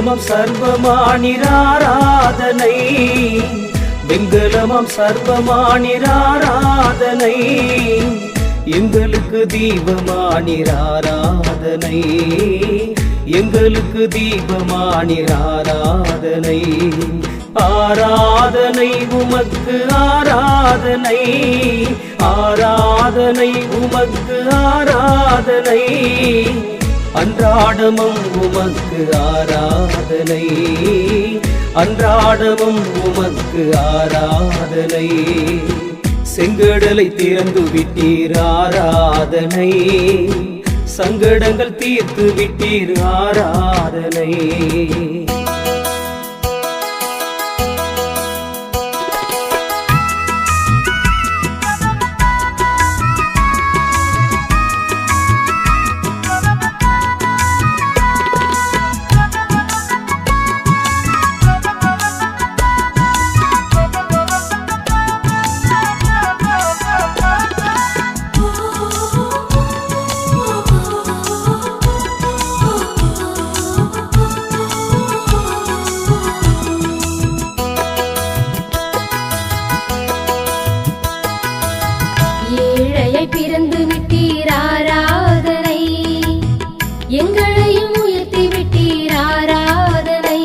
வெங்கலமம் சர்வமானிராராதனை வெங்கலமம் சர்வமானிராராதனை எங்களுக்கு தீபமானிராராதனை எங்களுக்கு தீபமானிராராதனை ஆராதனை உமக்கு ஆராதனை ஆராதனை உமக்கு ஆராதனை அன்றாடமும் உமக்கு ஆராதனை அன்றாடமும் உமக்கு ஆராதனை செங்கடலை திறந்து விட்டீர் ஆராதனை சங்கடங்கள் தீர்த்து விட்டீர் ஆராதனை பிறந்து விட்டீர் ஆராதனை எங்களையும் உயர்த்தி விட்டீர் ஆராதனை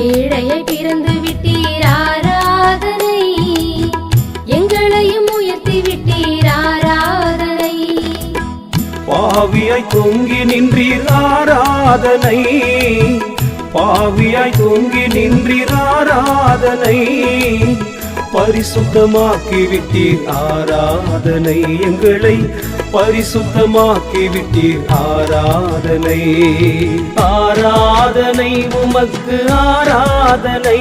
ஏழையை பிறந்து விட்டீர் ஆராதனை எங்களையும் உயர்த்தி விட்டீர் ஆராதனை பாவியாய் தொங்கி நின்றீர் ஆராதனை பாவியாய் தொங்கி நின்றீர் ஆராதனை பரிசுத்தமாக்கி விட்டீர் ஆராதனை எங்களை பரிசுத்தமாக்கி விட்டீர் ஆராதனை ஆராதனை உமக்கு ஆராதனை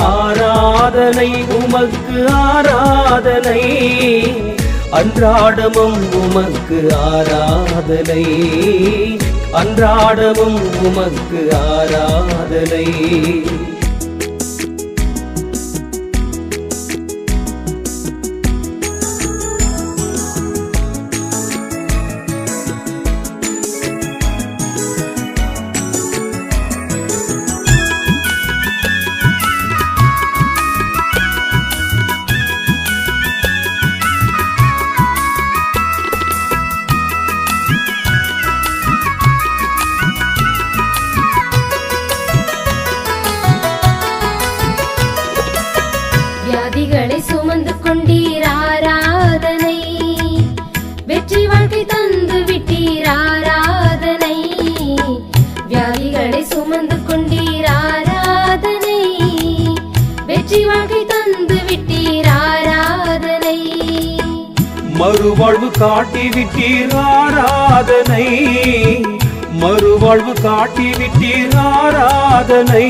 ஆராதனை உமக்கு ஆராதனை அன்றாடமும் உமக்கு ஆராதனை அன்றாடமும் உமக்கு ஆராதனை வியாதிகளை சுமந்து கொண்டீர் ஆராதனை வெற்றி வாழ்க்கை தந்து விட்டீர் ஆராதனை வியாதிகளை சுமந்து கொண்டீர் ஆராதனை வெற்றி வாழ்க்கை தந்து விட்டீர் ஆராதனை மறுவாழ்வு காட்டி விட்டீர் ஆராதனை மறுவாழ்வு காட்டி விட்டீர் ஆராதனை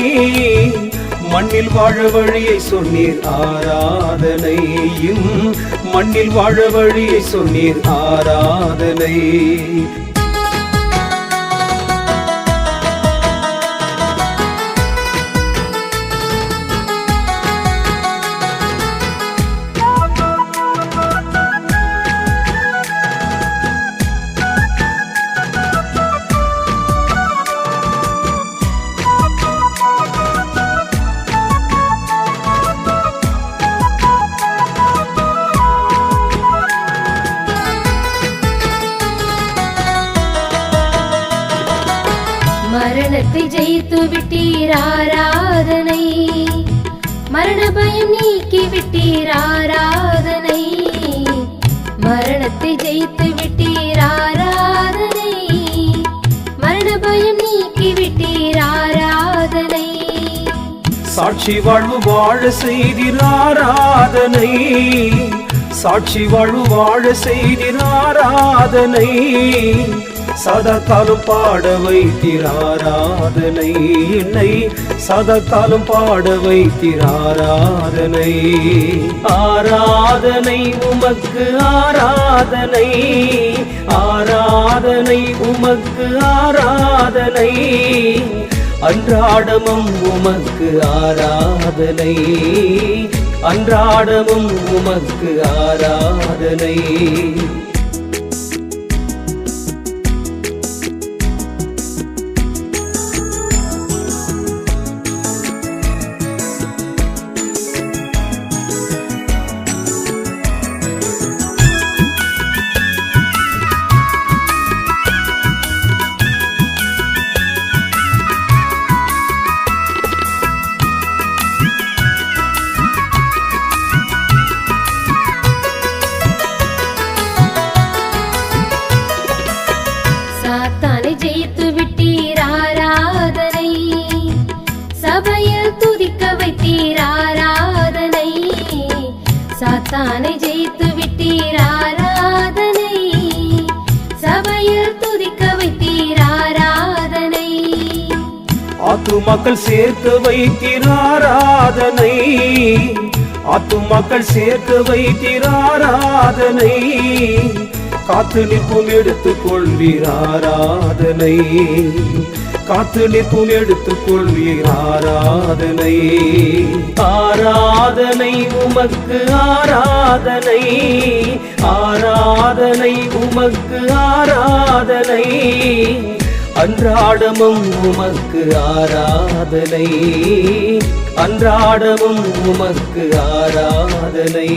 மண்ணில் வாழ வழியை சொன்னீர் ஆராதனையும் மண்ணில் வாழ வழியை சொன்னீர் ஆராதனை மரணத்தை ஜெயித்து விட்டீர் ஆராதனை மரண பயம் நீக்கி விட்டீர் ஆராதனை மரணத்தை ஜெயித்து விட்டீர் ஆராதனை மரண பயம் நீக்கி விட்டீர் ஆராதனை சாட்சி வாழ்வு வாழ செய்தீர் ஆராதனை சாட்சி வாழ்வு வாழ செய்தீர் ஆராதனை சதா காலம் பாட வைத்தீர் ஆராதனை என்னை சதா காலம் பாட வைத்தீர் ஆராதனை ஆராதனை உமக்கு ஆராதனை ஆராதனை உமக்கு ஆராதனை அன்றாடமும் உமக்கு ஆராதனை அன்றாடமும் உமக்கு ஆராதனை ஆத்துமாக்கள் சேர்த்து வைத்தீர் ஆராதனை, ஆத்துமாக்கள் சேர்த்து வைத்தீர் ஆராதனை, காத்து நிற்பும் எடுத்துக் கொள்வீர் ஆராதனை, காத்து நிற்பும் எடுத்துக் கொள்வீர் ஆராதனை. ஆராதனை உமக்கு ஆராதனை, ஆராதனை உமக்கு ஆராதனை, அன்றாடமும் உமக்கு ஆராதனை, அன்றாடமும் உமக்கு ஆராதனை.